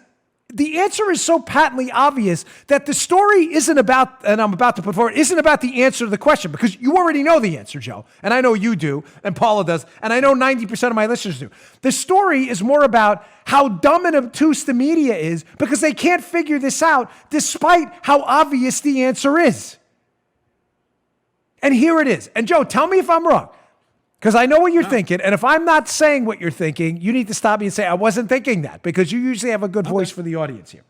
the answer is so patently obvious that the story isn't about, and I'm about to put forward, isn't about the answer to the question because you already know the answer, Joe, and I know you do, and Paula does, and I know 90% of my listeners do. The story is more about how dumb and obtuse the media is because they can't figure this out despite how obvious the answer is. And here it is. And Joe, tell me if I'm wrong, because I know what you're thinking. And if I'm not saying what you're thinking, you need to stop me and say, I wasn't thinking that, because you usually have a good voice for the audience here.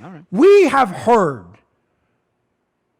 All right. We have heard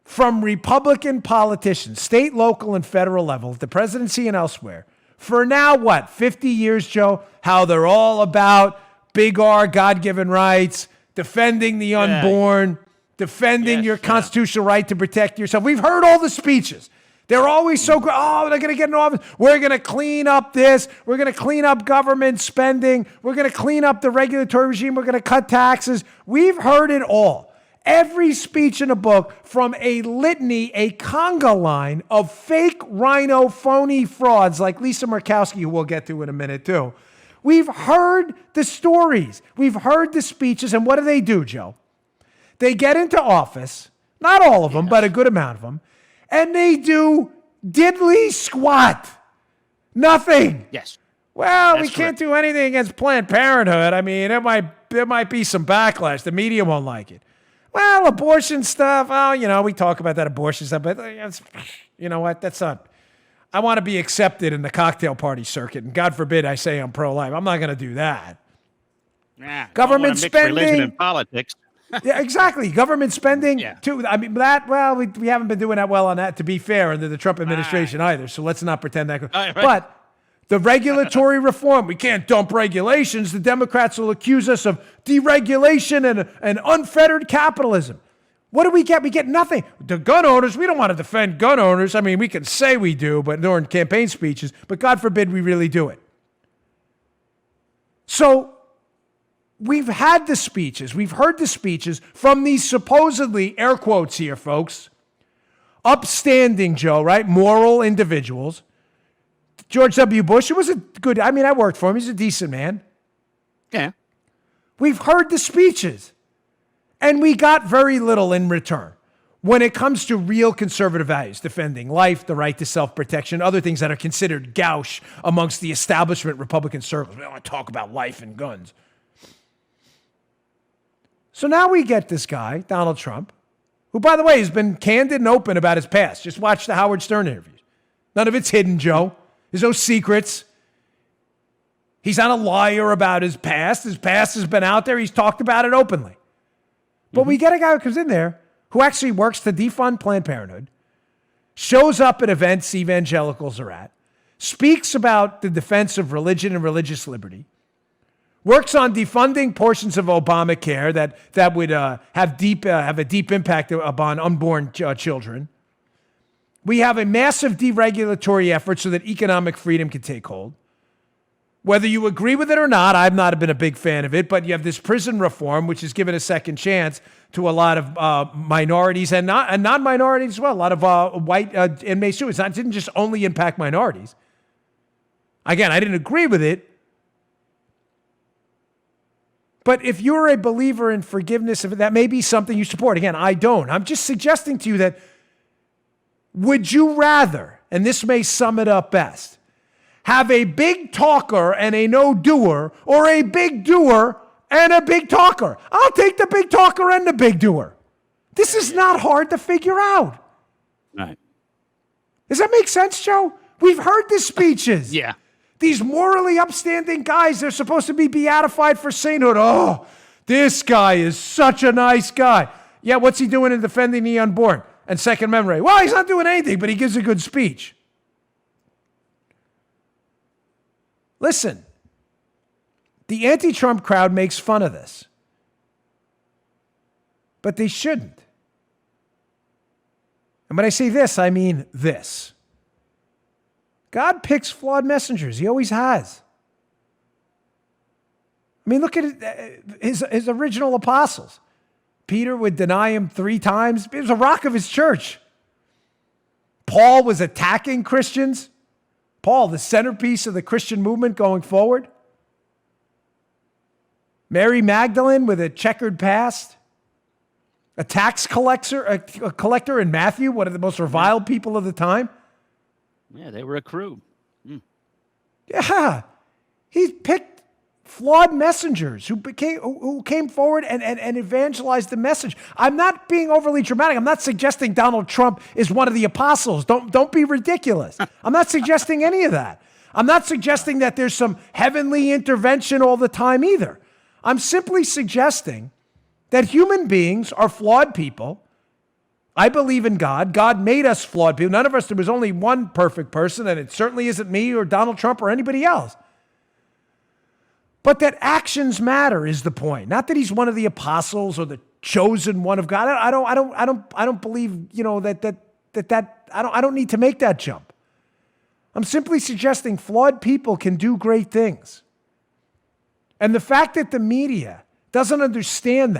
from Republican politicians, state, local, and federal level, at the presidency and elsewhere, for now, 50 years, Joe, how they're all about big R, God-given rights, defending the unborn, defending your constitutional right to protect yourself. We've heard all the speeches. They're always so good. Oh, they're going to get in office. We're going to clean up this. We're going to clean up government spending. We're going to clean up the regulatory regime. We're going to cut taxes. We've heard it all. Every speech in the book, from a litany, a conga line of fake rhino phony frauds like Lisa Murkowski, who we'll get to in a minute too. We've heard the stories. We've heard the speeches. And what do, Joe? They get into office, not all of them, but a good amount of them, and they do diddly squat. Nothing. Yes. Well, That's we can't correct. do anything against Planned Parenthood. I mean, there might be some backlash. The media won't like it. Well, abortion stuff, we talk about that abortion stuff, but you know what? That's not. I want to be accepted in the cocktail party circuit, and God forbid I say I'm pro-life. I'm not going to do that. Government spending. Religion and politics. Yeah, exactly. Government spending, too. I mean, we haven't been doing that well on that, to be fair, under the Trump administration either, so let's not pretend that. Right. But the regulatory reform, we can't dump regulations. The Democrats will accuse us of deregulation and unfettered capitalism. What do we get? We get nothing. The gun owners, we don't want to defend gun owners. I mean, we can say we do, but during campaign speeches, but God forbid we really do it. So we've had the speeches. We've heard the speeches from these supposedly, air quotes here, folks, upstanding, Joe, right? Moral individuals. George W. Bush, it was a good, I worked for him. He's a decent man. Yeah. We've heard the speeches, and we got very little in return when it comes to real conservative values, defending life, the right to self-protection, other things that are considered gauche amongst the establishment Republican circles. We don't want to talk about life and guns. So now we get this guy, Donald Trump, who, by the way, has been candid and open about his past. Just watch the Howard Stern interviews. None of it's hidden, Joe. There's no secrets. He's not a liar about his past. His past has been out there. He's talked about it openly. But we get a guy who comes in there who actually works to defund Planned Parenthood, shows up at events evangelicals are at, speaks about the defense of religion and religious liberty, works on defunding portions of Obamacare that would have a deep impact upon unborn children. We have a massive deregulatory effort so that economic freedom can take hold. Whether you agree with it or not, I've not been a big fan of it, but you have this prison reform, which has given a second chance to a lot of minorities and non-minorities as well. A lot of white inmates too. It didn't just only impact minorities. Again, I didn't agree with it. But if you're a believer in forgiveness, that may be something you support. Again, I don't. I'm just suggesting to you that would you rather, and this may sum it up best, have a big talker and a no-doer, or a big doer and a big talker? I'll take the big talker and the big doer. This is not hard to figure out. Right. Does that make sense, Joe? We've heard the speeches. Yeah. These morally upstanding guys, they're supposed to be beatified for sainthood. Oh, this guy is such a nice guy. Yeah, what's he doing in defending the unborn and Second Amendment right? Well, he's not doing anything, but he gives a good speech. Listen, the anti-Trump crowd makes fun of this, but they shouldn't. And when I say this, I mean this. God picks flawed messengers. He always has. I mean, look at his original apostles. Peter would deny him 3 times. He was a rock of his church. Paul was attacking Christians. Paul, the centerpiece of the Christian movement going forward. Mary Magdalene with a checkered past. A tax collector in Matthew, one of the most reviled people of the time. Yeah, they were a crew. Yeah. He picked flawed messengers who came forward and evangelized the message. I'm not being overly dramatic. I'm not suggesting Donald Trump is one of the apostles. Don't be ridiculous. I'm not suggesting any of that. I'm not suggesting that there's some heavenly intervention all the time either. I'm simply suggesting that human beings are flawed people, I believe in God. God made us flawed people. None of us, there was only one perfect person, and it certainly isn't me or Donald Trump or anybody else. But that actions matter is the point. Not that he's one of the apostles or the chosen one of God. I don't believe, I don't need to make that jump. I'm simply suggesting flawed people can do great things. And the fact that the media doesn't understand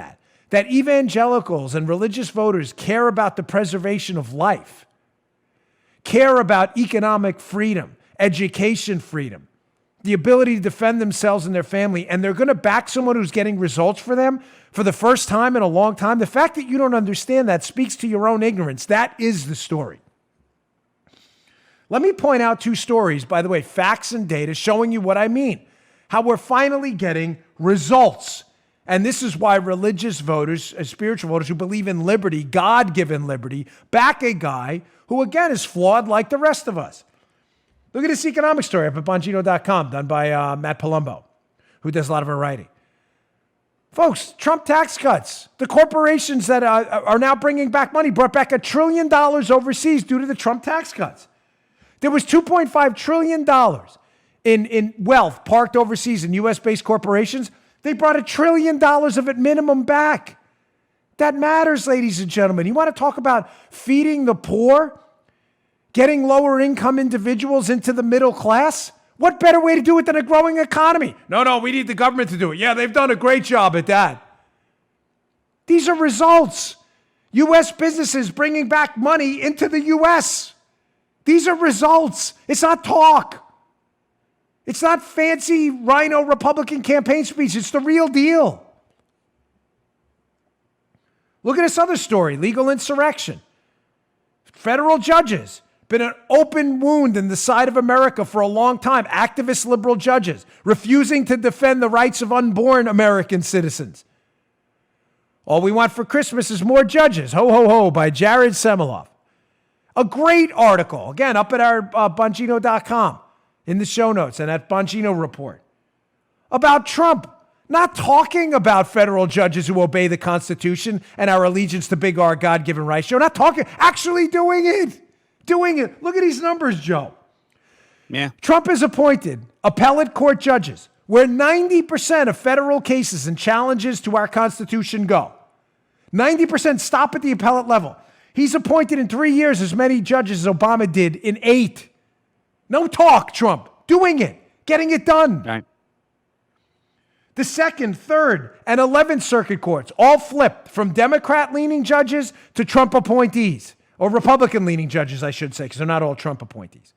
that evangelicals and religious voters care about the preservation of life, care about economic freedom, education freedom, the ability to defend themselves and their family, and they're going to back someone who's getting results for them for the first time in a long time. The fact that you don't understand that speaks to your own ignorance. That is the story. Let me point out 2 stories, by the way, facts and data showing you what I mean, how we're finally getting results. And this is why religious voters, spiritual voters who believe in liberty, God-given liberty, back a guy who, again, is flawed like the rest of us. Look at this economic story up at Bongino.com, done by Matt Palumbo, who does a lot of our writing. Folks, Trump tax cuts. The corporations that are now bringing back money brought back $1 trillion overseas due to the Trump tax cuts. There was $2.5 trillion in wealth parked overseas in U.S.-based corporations. They brought $1 trillion of it minimum back. That matters, ladies and gentlemen. You want to talk about feeding the poor, getting lower income individuals into the middle class? What better way to do it than a growing economy? No, we need the government to do it. Yeah, they've done a great job at that. These are results. U.S. businesses bringing back money into the U.S. These are results. It's not talk. It's not fancy rhino Republican campaign speech. It's the real deal. Look at this other story, legal insurrection. Federal judges, been an open wound in the side of America for a long time. Activist liberal judges refusing to defend the rights of unborn American citizens. All we want for Christmas is more judges. Ho, ho, ho, by Jared Semiloff. A great article, again, up at our Bongino.com. In the show notes and at Bongino Report, about Trump not talking about federal judges who obey the Constitution and our allegiance to big R, God-given rights. Not talking, actually doing it. Look at these numbers, Joe. Yeah. Trump has appointed appellate court judges where 90% of federal cases and challenges to our Constitution go. 90% stop at the appellate level. He's appointed in 3 years as many judges as Obama did in 8. No talk, Trump. Doing it. Getting it done. Right. The 2nd, 3rd, and 11th Circuit Courts all flipped from Democrat-leaning judges to Trump appointees. Or Republican-leaning judges, I should say, because they're not all Trump appointees.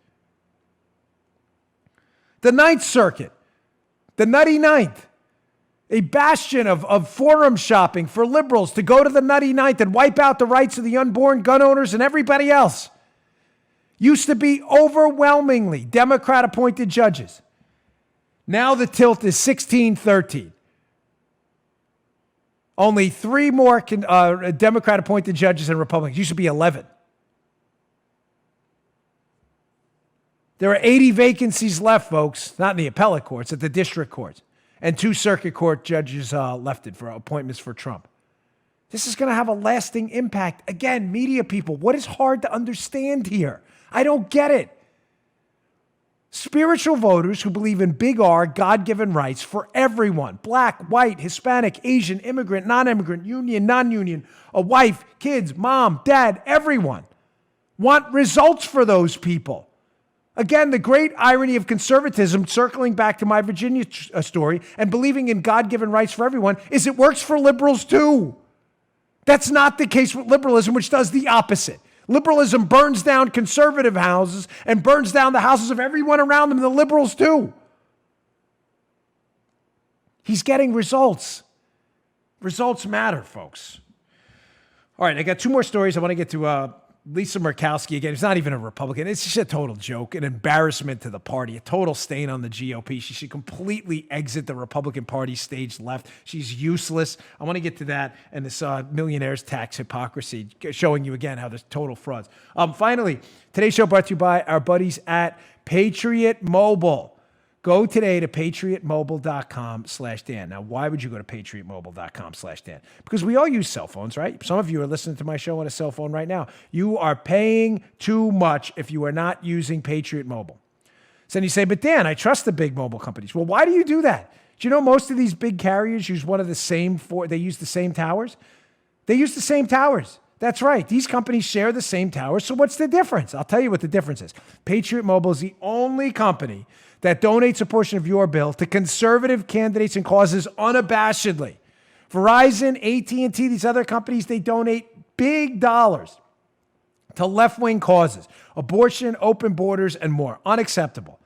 The 9th Circuit, the Nutty Ninth, a bastion of forum shopping for liberals to go to the Nutty Ninth and wipe out the rights of the unborn gun owners and everybody else. Used to be overwhelmingly Democrat-appointed judges. Now the tilt is 16-13. Only 3 more Democrat-appointed judges and Republicans. Used to be 11. There are 80 vacancies left, folks. Not in the appellate courts, at the district courts. And 2 circuit court judges left for appointments for Trump. This is going to have a lasting impact. Again, media people, what is hard to understand here? I don't get it. Spiritual voters who believe in big R, God-given rights for everyone, black, white, Hispanic, Asian, immigrant, non-immigrant, union, non-union, a wife, kids, mom, dad, everyone, want results for those people. Again, the great irony of conservatism, circling back to my Virginia story, and believing in God-given rights for everyone, is it works for liberals too. That's not the case with liberalism, which does the opposite. Liberalism burns down conservative houses and burns down the houses of everyone around them, the liberals too. He's getting results. Results matter, folks. All right, I got 2 more stories. I want to get to Lisa Murkowski again. It's not even a Republican. It's just a total joke, an embarrassment to the party, a total stain on the GOP. She should completely exit the Republican Party stage left. She's useless. I want to get to that and this millionaire's tax hypocrisy, showing you again how there's total frauds. Finally, today's show brought to you by our buddies at Patriot Mobile. Go today to patriotmobile.com/Dan. Now, why would you go to patriotmobile.com/Dan? Because we all use cell phones, right? Some of you are listening to my show on a cell phone right now. You are paying too much if you are not using Patriot Mobile. So then you say, but Dan, I trust the big mobile companies. Well, why do you do that? Do you know most of these big carriers use they use the same towers? They use the same towers. That's right. These companies share the same towers. So what's the difference? I'll tell you what the difference is. Patriot Mobile is the only company that donates a portion of your bill to conservative candidates and causes unabashedly. Verizon, AT&T, these other companies, they donate big dollars to left-wing causes, abortion, open borders, and more. Unacceptable.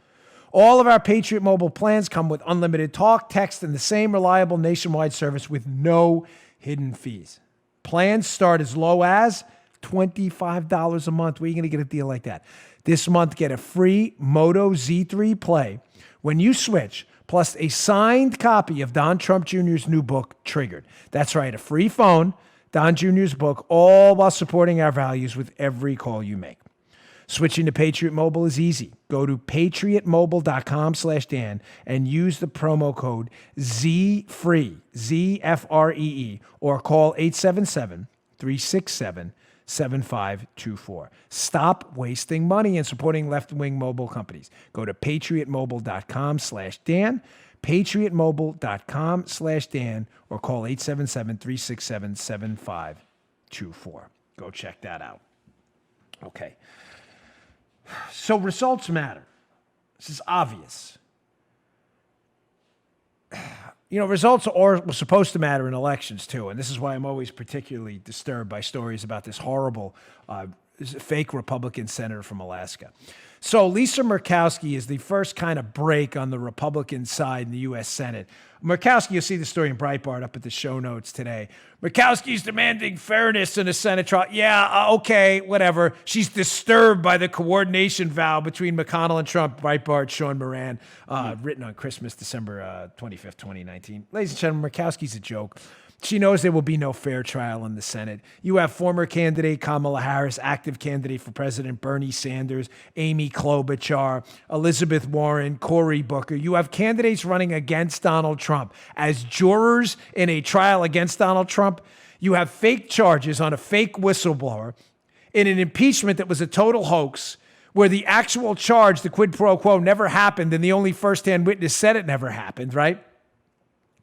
All of our Patriot Mobile plans come with unlimited talk, text, and the same reliable nationwide service with no hidden fees. Plans start as low as $25 a month. Where are you going to get a deal like that? This month, get a free Moto Z3 Play when you switch, plus a signed copy of Don Trump Jr.'s new book, Triggered. That's right, a free phone, Don Jr.'s book, all while supporting our values with every call you make. Switching to Patriot Mobile is easy. Go to patriotmobile.com/Dan and use the promo code ZFREE, Z-F-R-E-E, or call 877-367-7524. Stop wasting money and supporting left-wing mobile companies. Go to patriotmobile.com/Dan, patriotmobile.com/Dan, or call 877-367-7524. Go check that out. Okay. So results matter. This is obvious. You know, results were supposed to matter in elections too, and this is why I'm always particularly disturbed by stories about this horrible fake Republican senator from Alaska. So Lisa Murkowski is the first kind of break on the Republican side in the U.S. Senate. Murkowski, you'll see the story in Breitbart up at the show notes today. Murkowski's demanding fairness in a Senate trial. Yeah, okay, whatever. She's disturbed by the coordination vow between McConnell and Trump. Breitbart, Sean Moran, written on Christmas, December 25th, 2019. Ladies and gentlemen, Murkowski's a joke. She knows there will be no fair trial in the Senate. You have former candidate Kamala Harris, active candidate for president Bernie Sanders, Amy Klobuchar, Elizabeth Warren, Cory Booker. You have candidates running against Donald Trump. As jurors in a trial against Donald Trump, you have fake charges on a fake whistleblower in an impeachment that was a total hoax, where the actual charge, the quid pro quo, never happened, and the only firsthand witness said it never happened, right?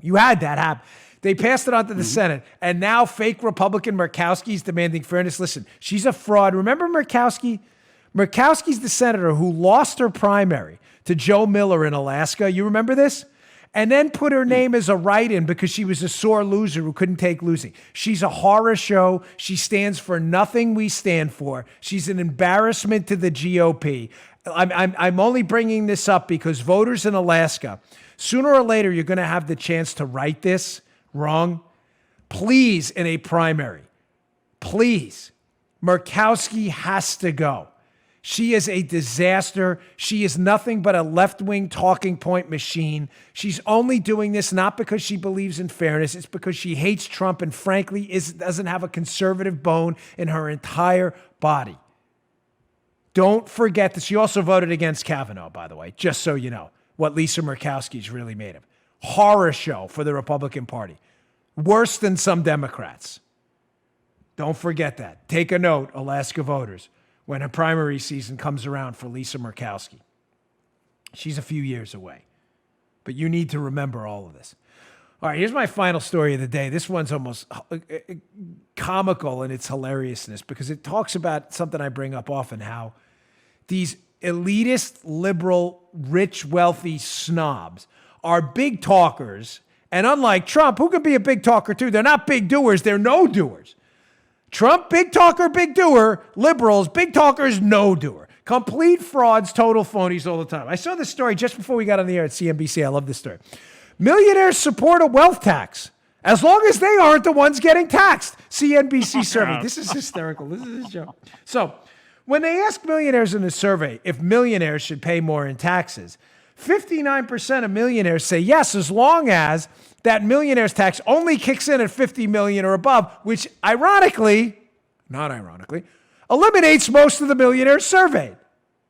You had that happen. They passed it on to the Senate, and now fake Republican Murkowski is demanding fairness. Listen, she's a fraud. Remember Murkowski? Murkowski's the senator who lost her primary to Joe Miller in Alaska. You remember this? And then put her name as a write-in because she was a sore loser who couldn't take losing. She's a horror show. She stands for nothing we stand for. She's an embarrassment to the GOP. I'm only bringing this up because voters in Alaska, sooner or later, you're going to have the chance to right this wrong. Please, in a primary, please, Murkowski has to go. She is a disaster. She is nothing but a left-wing talking point machine. She's only doing this not because she believes in fairness. It's because she hates Trump and, frankly, doesn't have a conservative bone in her entire body. Don't forget that she also voted against Kavanaugh, by the way, just so you know what Lisa Murkowski is really made of. Horror show for the Republican Party. Worse than some Democrats. Don't forget that. Take a note, Alaska voters, when a primary season comes around for Lisa Murkowski. She's a few years away. But you need to remember all of this. All right, here's my final story of the day. This one's almost comical in its hilariousness because it talks about something I bring up often, how these elitist, liberal, rich, wealthy snobs are big talkers, and unlike Trump, who can be a big talker too, they're not big doers, they're no doers. Trump, big talker, big doer. Liberals, big talkers, no doer. Complete frauds, total phonies all the time. I saw this story just before we got on the air at CNBC. I love this story. Millionaires support a wealth tax as long as they aren't the ones getting taxed. CNBC survey. This is hysterical. This is a joke. So when they ask millionaires in the survey if millionaires should pay more in taxes, 59% of millionaires say yes, as long as that millionaire's tax only kicks in at $50 million or above, which not ironically, eliminates most of the millionaires surveyed.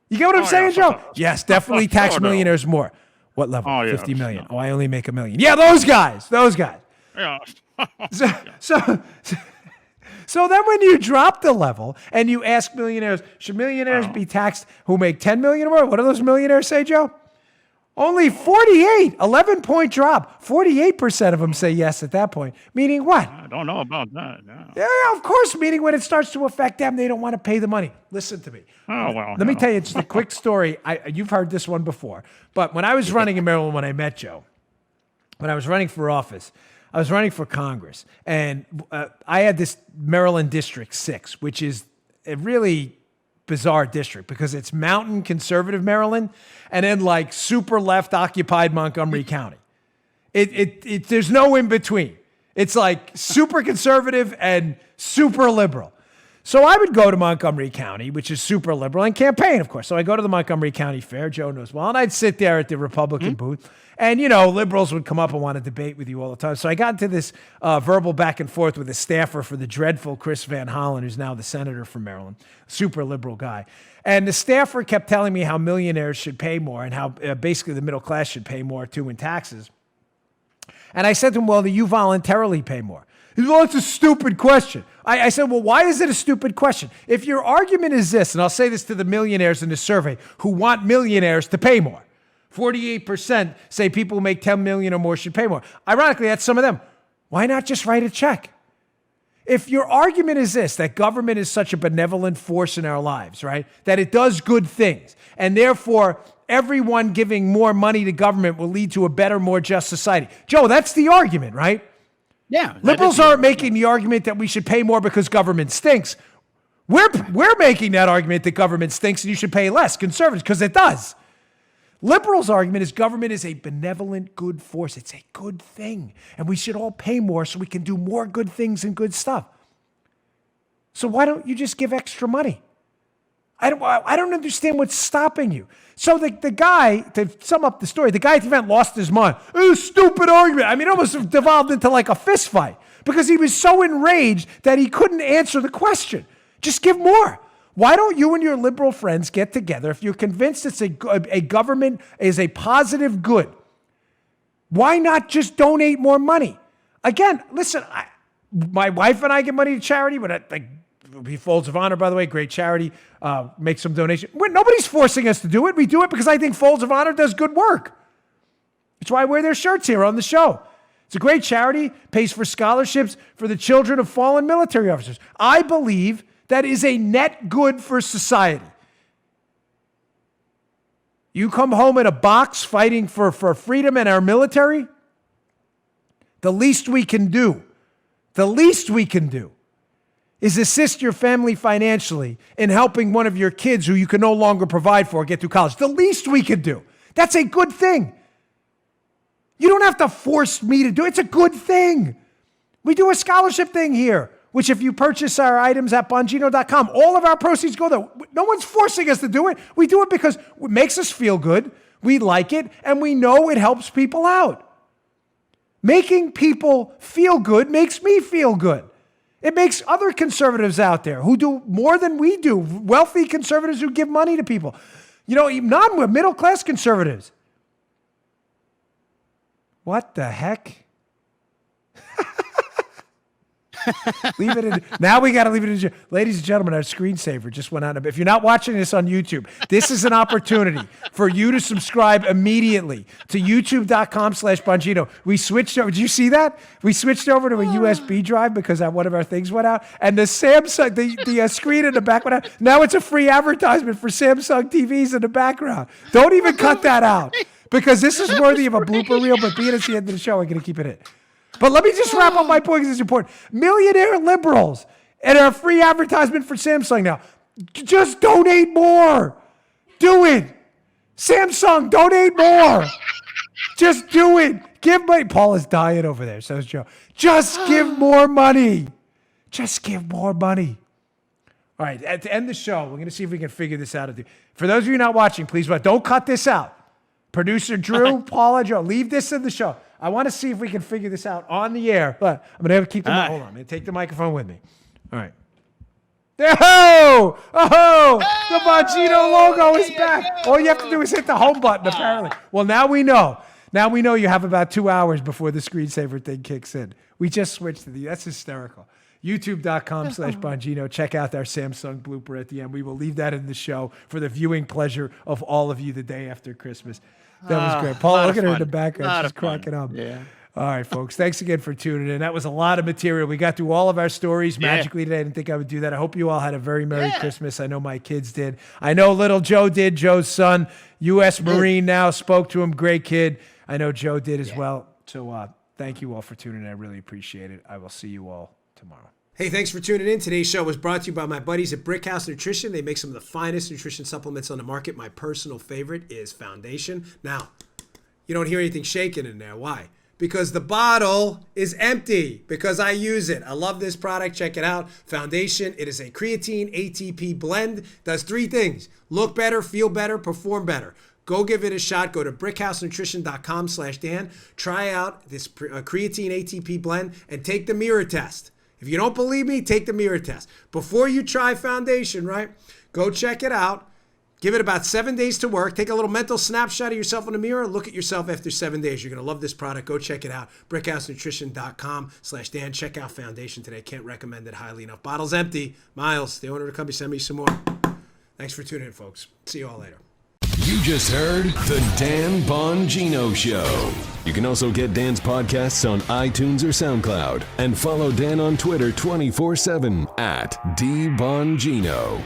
You get what I'm saying, Joe? Yes, definitely tax millionaires more. What level? Oh, yeah. 50 million. Oh, I only make $1 million. Yeah, those guys. Yeah. So then when you drop the level and you ask millionaires, should millionaires be taxed who make 10 million or more? What do those millionaires say, Joe? Only 48, 11-point drop. 48% of them say yes at that point. Meaning what? I don't know about that. No. Yeah, of course. Meaning when it starts to affect them, they don't want to pay the money. Listen to me. Oh, well. Let me tell you just a quick story. You've heard this one before. But when I was running in Maryland, when I met Joe, when I was running for office, I was running for Congress. And I had this Maryland District 6, which is a really bizarre district because it's mountain conservative Maryland and then like super left occupied Montgomery County. There's no in between. It's like super conservative and super liberal. So I would go to Montgomery County, which is super liberal, and campaign, of course. So I go to the Montgomery County Fair, Joe knows well, and I'd sit there at the Republican booth. And, liberals would come up and want to debate with you all the time. So I got into this verbal back and forth with a staffer for the dreadful Chris Van Hollen, who's now the senator from Maryland, super liberal guy. And the staffer kept telling me how millionaires should pay more and how basically the middle class should pay more, too, in taxes. And I said to him, well, do you voluntarily pay more? He said, well, it's a stupid question. I said, well, why is it a stupid question? If your argument is this, and I'll say this to the millionaires in the survey who want millionaires to pay more, 48% say people who make 10 million or more should pay more. Ironically, that's some of them. Why not just write a check? If your argument is this, that government is such a benevolent force in our lives, right? That it does good things, and therefore everyone giving more money to government will lead to a better, more just society. Joe, that's the argument, right? Yeah. Liberals aren't making the argument that we should pay more because government stinks. We're making that argument that government stinks and you should pay less, conservatives, because it does. Liberals' argument is government is a benevolent, good force. It's a good thing. And we should all pay more so we can do more good things and good stuff. So why don't you just give extra money? I don't understand what's stopping you. So the guy, to sum up the story, the guy at the event lost his mind. It was a stupid argument. I mean, it almost devolved into like a fist fight because he was so enraged that he couldn't answer the question. Just give more. Why don't you and your liberal friends get together if you're convinced it's a government is a positive good? Why not just donate more money? Again, listen, my wife and I give money to charity, but we Folds of Honor, by the way, great charity, make some donation. Nobody's forcing us to do it. We do it because I think Folds of Honor does good work. That's why I wear their shirts here on the show. It's a great charity, pays for scholarships for the children of fallen military officers. I believe that is a net good for society. You come home in a box fighting for freedom and our military, the least we can do is assist your family financially in helping one of your kids who you can no longer provide for get through college. The least we could do. That's a good thing. You don't have to force me to do it. It's a good thing. We do a scholarship thing here, which if you purchase our items at Bongino.com, all of our proceeds go there. No one's forcing us to do it. We do it because it makes us feel good. We like it, and we know it helps people out. Making people feel good makes me feel good. It makes other conservatives out there who do more than we do, wealthy conservatives who give money to people. Non-middle-class conservatives. What the heck? Leave it in. Now we got to leave it in. Ladies and gentlemen, our screensaver just went out. If you're not watching this on YouTube, this is an opportunity for you to subscribe immediately to youtube.com/Bongino. We switched over. Did you see that? We switched over to a USB drive because one of our things went out. And the Samsung, the screen in the back went out. Now it's a free advertisement for Samsung TVs in the background. Don't even cut that out because this is worthy of a blooper reel, but being it's the end of the show, I'm going to keep it in. But let me just wrap up my point because it's important. Millionaire liberals and our free advertisement for Samsung now. Just donate more. Do it. Samsung, donate more. Just do it. Give money. Paul is dying over there. So is Joe. Just give more money. Just give more money. All right, to end the show, we're going to see if we can figure this out. For those of you not watching, please don't cut this out. Producer Drew, Paula, Joe, leave this in the show. I want to see if we can figure this out on the air. But I'm going to have to keep hold on. I'm going to take the microphone with me. All right. Oh, the Bongino logo is back. All you have to do is hit the home button, apparently. Well, now we know. Now we know you have about 2 hours before the screensaver thing kicks in. We just switched to that's hysterical. YouTube.com/Bongino. Check out our Samsung blooper at the end. We will leave that in the show for the viewing pleasure of all of you the day after Christmas. That was great. Paul, look at her in the background. She's cracking up. Yeah. All right, folks. Thanks again for tuning in. That was a lot of material. We got through all of our stories magically today. I didn't think I would do that. I hope you all had a very Merry Christmas. I know my kids did. I know little Joe did. Joe's son, U.S. Marine now, spoke to him. Great kid. I know Joe did as well. So thank you all for tuning in. I really appreciate it. I will see you all tomorrow. Hey, thanks for tuning in. Today's show was brought to you by my buddies at Brickhouse Nutrition. They make some of the finest nutrition supplements on the market. My personal favorite is Foundation. Now, you don't hear anything shaking in there. Why? Because the bottle is empty, because I use it. I love this product. Check it out. Foundation. It is a creatine ATP blend. Does 3 things. Look better, feel better, perform better. Go give it a shot. Go to brickhousenutrition.com/Dan. Try out this creatine ATP blend and take the mirror test. If you don't believe me, take the mirror test. Before you try Foundation, right? Go check it out. Give it about 7 days to work. Take a little mental snapshot of yourself in the mirror. Look at yourself after 7 days. You're going to love this product. Go check it out. brickhousenutrition.com/Dan. Check out Foundation today. Can't recommend it highly enough. Bottle's empty. Miles, the owner of the company, send me some more. Thanks for tuning in, folks. See you all later. You just heard The Dan Bongino Show. You can also get Dan's podcasts on iTunes or SoundCloud. And follow Dan on Twitter 24/7 @DBongino.